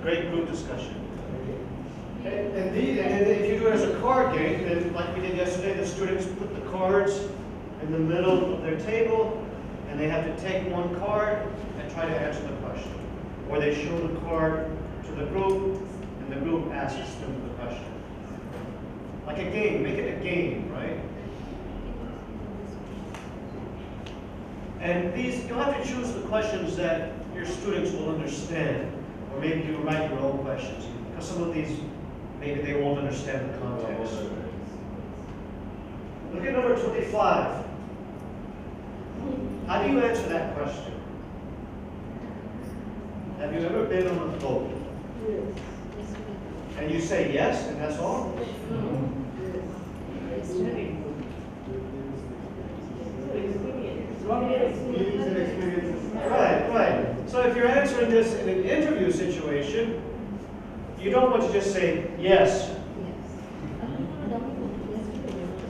Great group discussion. And if you do it as a card game, then like we did yesterday, the students put the cards in the middle of their table, and they have to take one card and try to answer the question. Or they show the card to the group, and the group asks them the question. Like a game, make it a game, right? And these, you'll have to choose the questions that your students will understand, or maybe you write your own questions, because some of these, maybe they won't understand the context. Look at number 25. How do you answer that question? Have you ever been on a boat? Yes. And you say yes, and that's all? Right. So if you're answering this in an interview situation, you don't want to just say yes.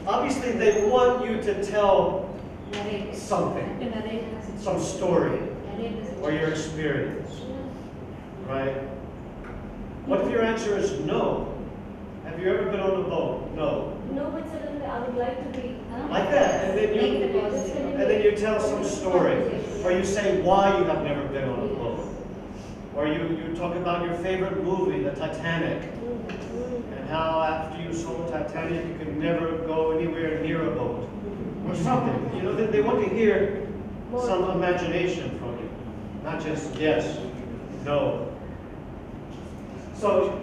Obviously, they want you to tell something, some story, or your experience, right? What if your answer is no? Have you ever been on a boat? No. No, but suddenly I would like to be. Like that, and then you tell some story, or you say why you have never been on a boat, or you talk about your favorite movie, the Titanic, and how after you saw the Titanic you could never go anywhere near a boat, or something. You know, they want to hear some imagination from you, not just yes, no. So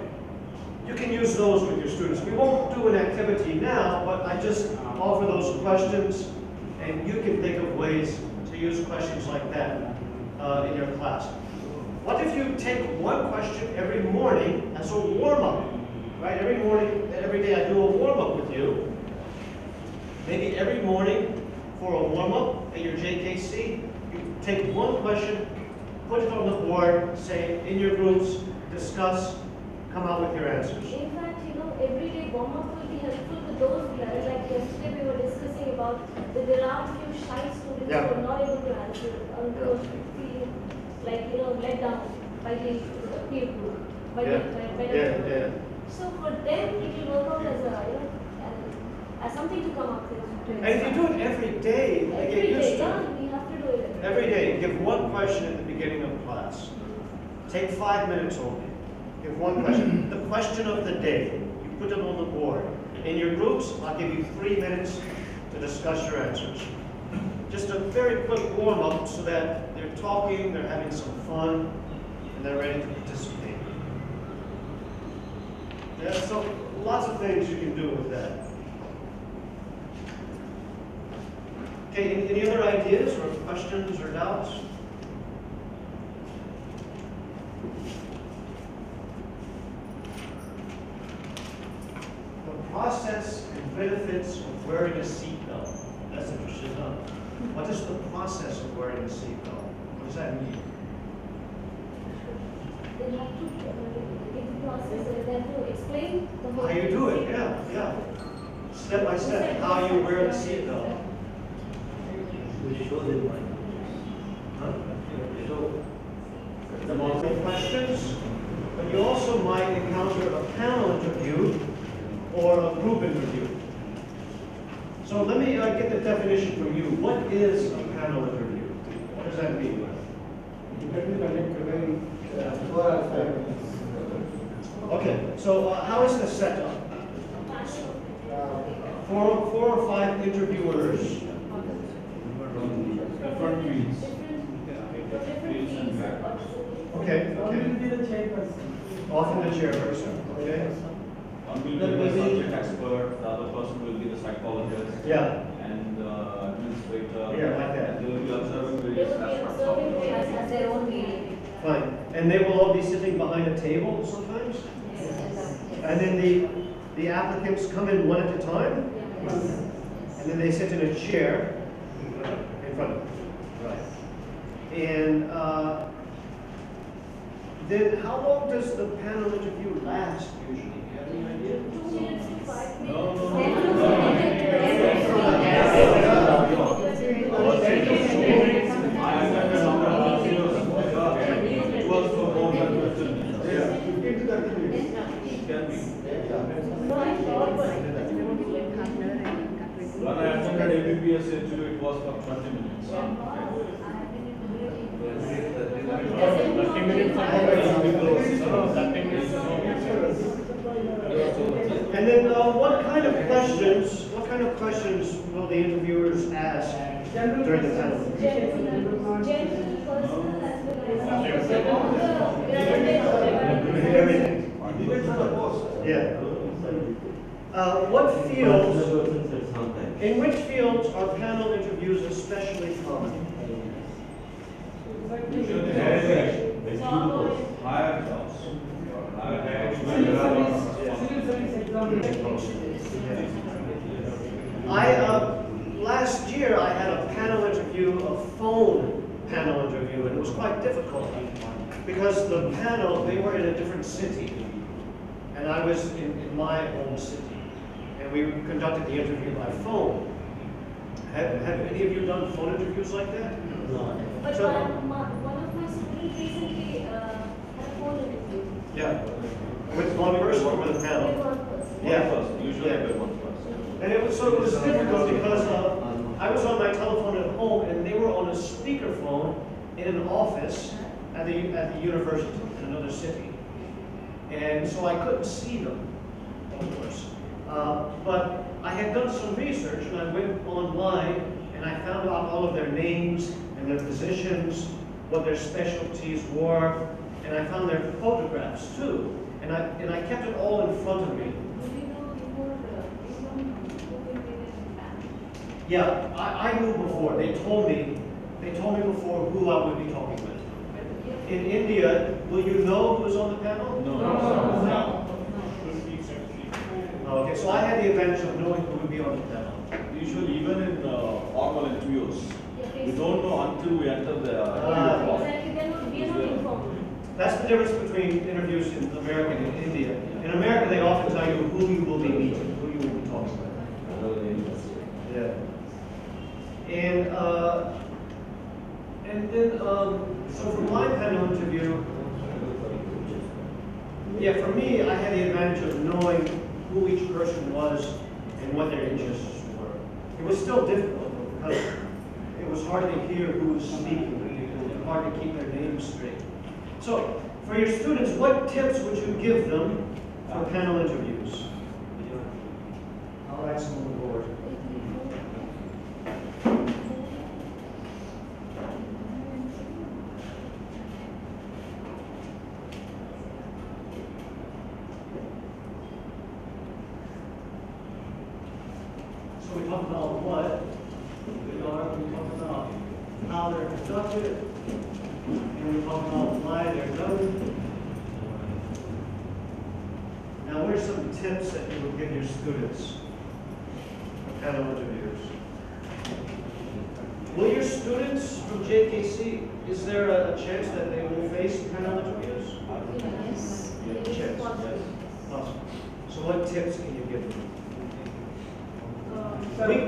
you can use those with your students. We won't do an activity now, but I just offer those questions, and you can think of ways to use questions like that in your class. What if you take one question every morning as a warm-up, right? Every morning, every day I do a warm-up with you. Maybe every morning for a warm-up at your JKC, you take one question, put it on the board, say in your groups, discuss, come out with your answers. In fact, everyday warm-up will be helpful to those players. Like yesterday we were discussing about that there are a few shy students who are not able to answer, who feel like, let down by the peer group, by the So for them, it will work out as something to come up with. And if you do it every day, they get used to it. We have to do it Every day, give one question at the beginning of class. Take 5 minutes only. Give one question. The question of the day. You put it on the board. In your groups, I'll give you 3 minutes to discuss your answers. Just a very quick warm-up so that they're talking, they're having some fun, and they're ready to participate. Yeah, so lots of things you can do with that. Okay, any other ideas or questions or doubts? The process and benefits of wearing a seatbelt. That's interesting, huh? What is the process of wearing a seatbelt? What does that mean? They have to give the process, they have to explain the whole How you do it, yeah. Step by step, how you wear the seatbelt. Show them The multiple questions, but you also might encounter a panel interview or a group interview. So let me get the definition from you. What is a panel interview? What does that mean? Okay, so how is this set up? 4 or 5 interviewers. Okay. Often the chairperson. Okay. One will be the subject expert, the other person will be the psychologist, Yeah. and the administrator. Yeah, like that. And they will be observing They various will be aspects observing of things as their own meaning. Fine. And they will all be sitting behind a table sometimes? And then the applicants come in one at a time? And then they sit in a chair in front of them. Right. And then how long does the panel interview last usually? Do you have any idea? 2 minutes to 5 minutes. No. previous interview it was for 20 minutes. I have been in And then what kind of questions will the interviewers ask during the panel? General, personal, as Everything. Yeah. What fields, in which fields are panel interviews especially common? Higher jobs. Last year I had a panel interview, a phone panel interview, and it was quite difficult because the panel, they were in a different city, and I was in my home city, and we conducted the interview by phone. Have any of you done phone interviews like that? But So- one of my students recently had a phone interview. Yeah. With one person or with a panel? With one person. Yeah. One person, usually Yeah. with one person. And it was difficult because I was on my telephone at home and they were on a speakerphone in an office at the university in another city. And so I couldn't see them, of course. But I had done some research and I went online and I found out all of their names and their positions, what their specialties were, and I found their photographs too. And I kept it all in front of me. Do we know before who will be the panel? Yeah, I knew before. They told me before who I would be talking with. In India, will you know who is on the panel? No. Okay, so I had the advantage of knowing who would be on the panel. Usually even in formal interviews, we don't know until we enter the interview hall. Exactly, we are not informed. That's the difference between interviews in America and India. In America, they often tell you who you will be meeting, who you will be talking with. Yeah. And then, so for my panel interview, yeah, for me, I had the advantage of knowing who each person was and what their interests were. It was still difficult because it was hard to hear who was speaking, it was hard to keep their names straight. So, for your students, what tips would you give them for panel interviews? I'll write some on the board. So we talked about what they are, we talked about how they're conducted, and we talked about why they're done. Now, what are some tips that you would give your students for panel interviews? Will your students from JKC, is there a chance that they will face panel interviews? Yes. Yes. Awesome. So what tips can you give them?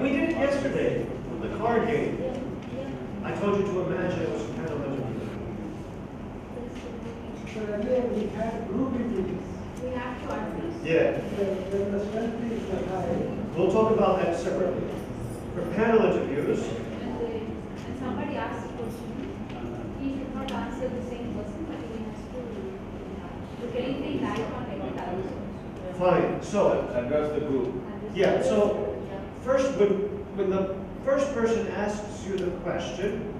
We did it yesterday with the card game. I told you to imagine it was a panel interview. So earlier we had group interviews. We have to address. Yeah, When the strength is high, we'll talk about that separately. For panel interviews, And somebody asks a question, he should not answer the same person, but he has to look anything right on it. fine. So, Address the group. yeah, so first, when the first person asks you the question,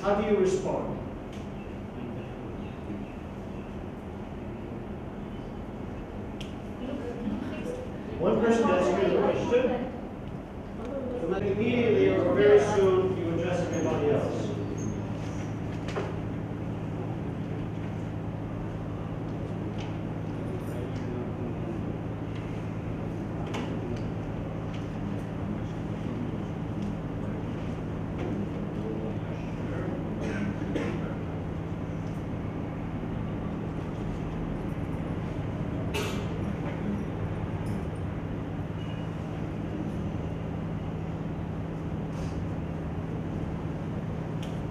how do you respond? One person asks you the question, and then immediately or very soon you address everybody else.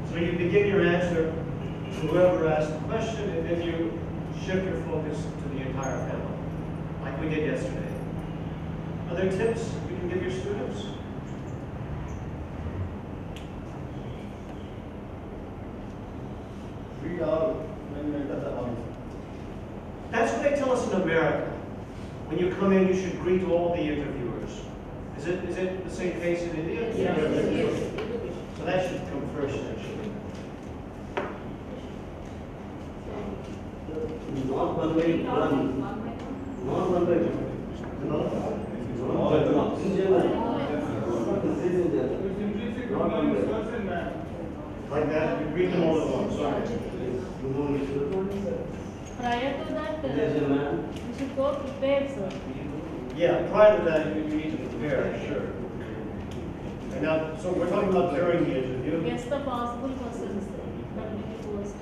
So you begin your answer to whoever asked the question, and then you shift your focus to the entire panel, like we did yesterday. Are there tips you can give your students? when you come in, you should greet all the interviewers. Is it the same case in India? Yes. So that should come first, actually. Not one by one. Not one by one. All at once. In general. Not one by one. Like that, you greet them all at once. Good morning, sir. Prior to that, There's a man. we should go prepared, sir. Yeah, prior to that, you need to prepare, sure. And now, so we're talking about during the interview. Guess the possible questions that may be posed.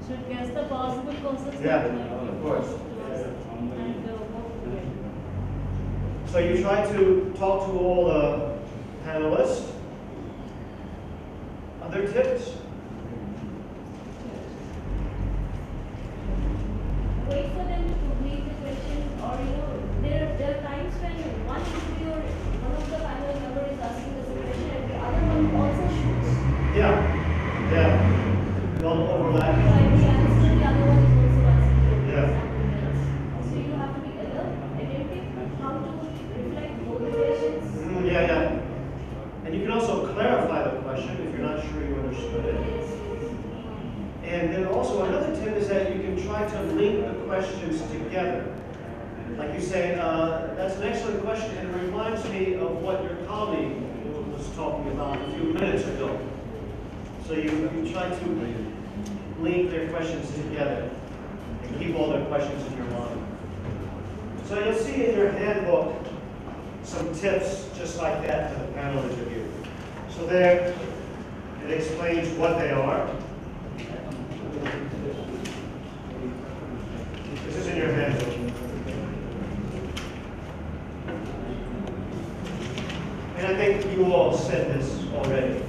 Should guess the possible questions Yeah, that may be of course. posed to us and go prepared. So you try to talk to all the panelists. Other tips? Wait for them to complete the question, or there are times when one interviewer, one of the panel member is asking us a question and the other one also shoots. Yeah. Don't overlap. You write the answer, the other one is also asking you Yeah. something else. So you have to be alert, attentive, how to reflect both the questions. Yeah. And you can also clarify the question if you're not sure you understood it. And then also another tip is that you can try to link the questions together. Like you say, that's an excellent question and it reminds me of what your colleague was talking about a few minutes ago. So you try to link their questions together and keep all their questions in your mind. So you'll see in your handbook some tips just like that for the panel interview. So there, it explains what they are. This is in your handbook. And I think you all said this already.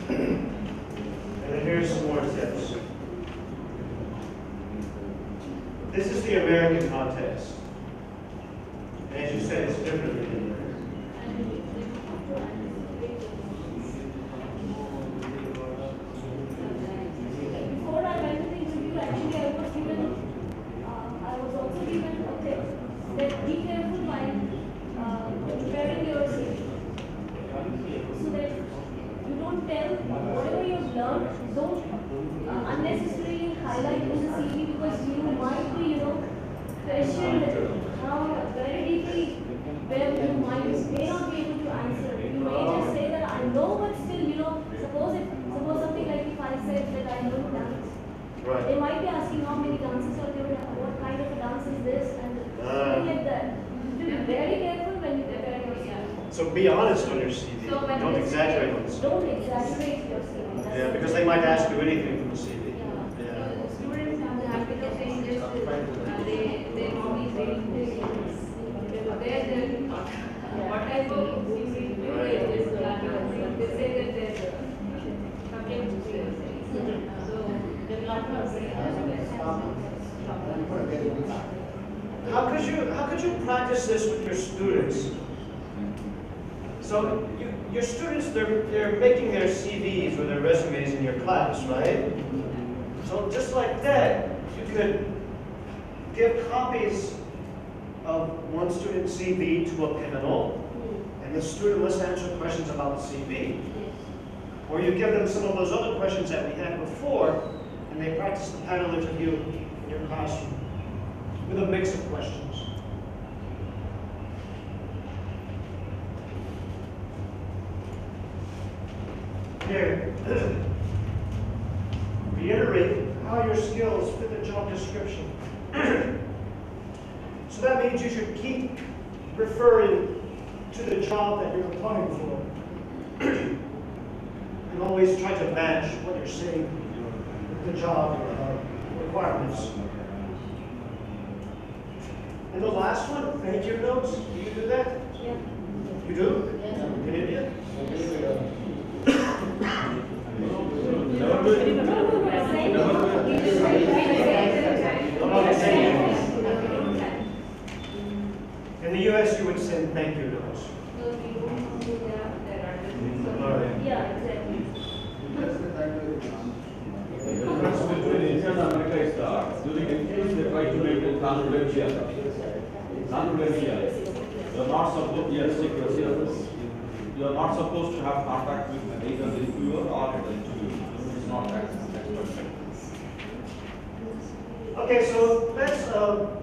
And then here's some more tips. This is the American context. And as you said, it's different than India. Before I went to the interview, actually I was also given a tip that be careful while preparing your CV. So that you don't tell whatever you've learned, don't unnecessarily highlight in the CV because you might be, questioned very deeply where you may not be able to answer. You may just say that I know, but still, suppose something like if I said that I know dance. Right. They might be asking how many dances or what kind of a dance is this and something like that. Be very careful when you prepare your CV. So be honest on your CV. So when Don't they exaggerate say- on the CV. Don't exaggerate your CV. That's Yeah, the- because they might ask you anything from the CV. Yeah. Yeah. Students have the habit of saying just they normally say what type of CV do they just they say that there's subject so they're not How could you practice this with your students? So your students, they're making their CVs or their resumes in your class, right? So just like that, you could give copies of one student's CV to a panel, and the student must answer questions about the CV. Or you give them some of those other questions that we had before, and they practice the panel interview in your classroom with a mix of questions. Here, reiterate how your skills fit the job description. So that means you should keep referring to the job that you're applying for. And always try to match what you're saying with the job requirements. And the last one, thank you notes. Do you do that? Yeah. You do? Yes. In India? In the US, you would send thank you notes. Yeah, exactly. confidential. Confidential. You are not supposed, yes, secrecy. You are not supposed to have contact with either the interviewer or the interviewer. It's not expected. Okay, so that's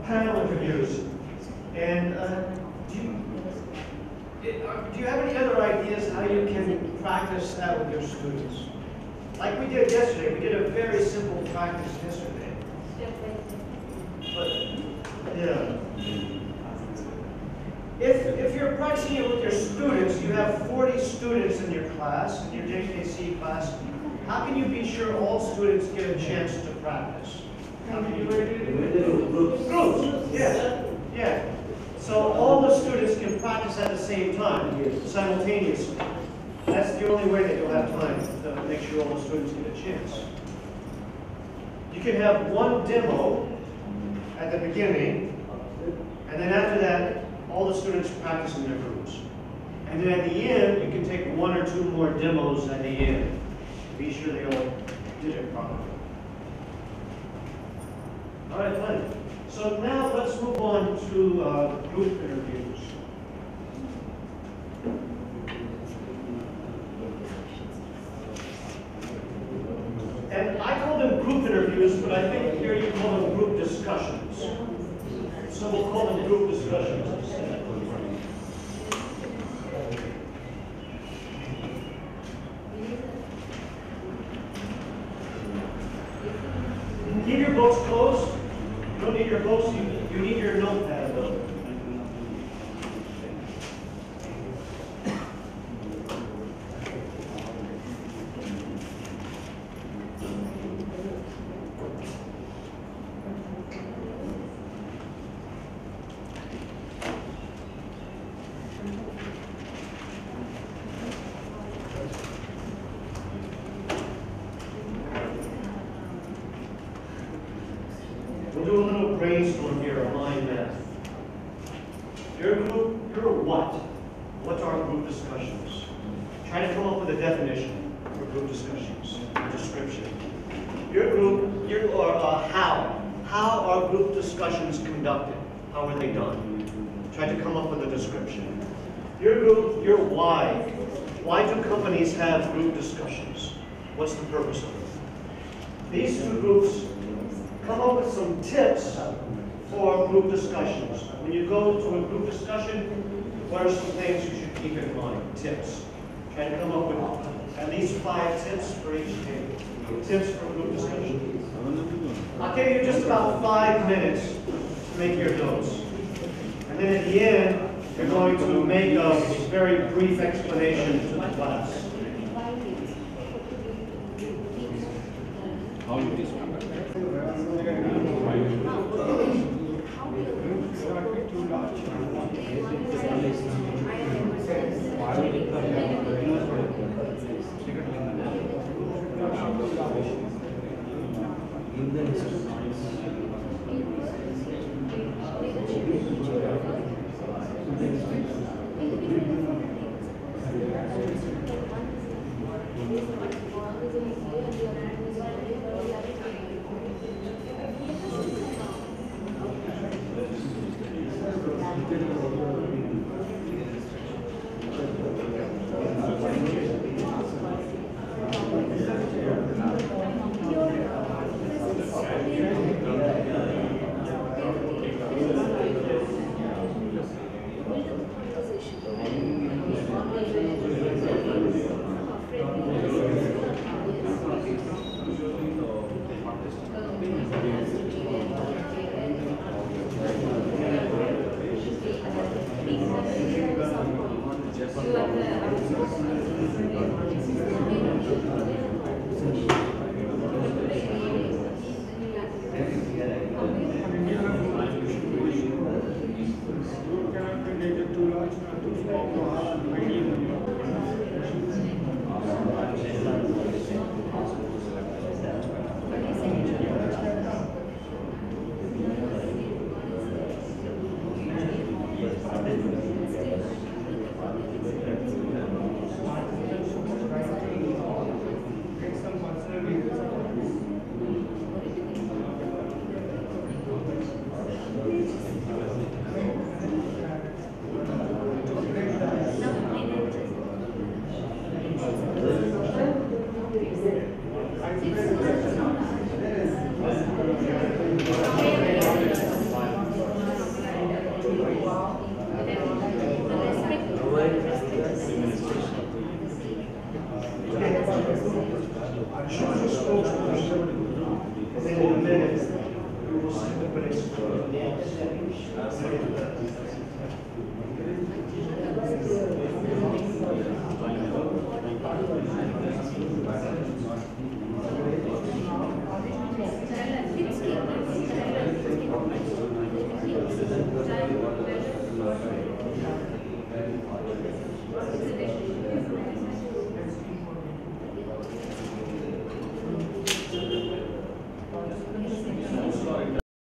panel interviews. And do you have any other ideas how you can practice that with your students? Like we did yesterday, we did a very simple practice yesterday. But, yeah. If you're practicing it with your students, you have 40 students in your class, in your JKC class, how can you be sure all students get a chance to practice? How can you do it? Groups, yeah, yeah. So all the students can practice at the same time, simultaneously. That's the only way that you'll have time to make sure all the students get a chance. You can have one demo at the beginning, and then after that, all the students practice in their groups. And then at the end, you can take one or two more demos at the end. Be sure they all did it properly. All right, fine. So now let's move on to group interviews. And I call them group interviews, but I think here you call them group discussions. So we'll call them group discussions instead. Keep your books closed. You don't need your books, you need your notepad though. We'll do a little brainstorm here on mind math. Your group, you're what? What's our group discussions? Try to come up with a definition for group discussions, a description. Your group, you are how. How are group discussions conducted? How are they done? Try to come up with a description. Your group, your why. Why do companies have group discussions? What's the purpose of it? These two groups come up with some tips for group discussions. When you go to a group discussion, what are some things you should keep in mind? Tips. Try to come up with at least 5 tips for each table. Tips for group discussion. I'll give you just about 5 minutes to make your notes. And then at the end, you're going to make a very brief explanation to the class. How it is. Too large.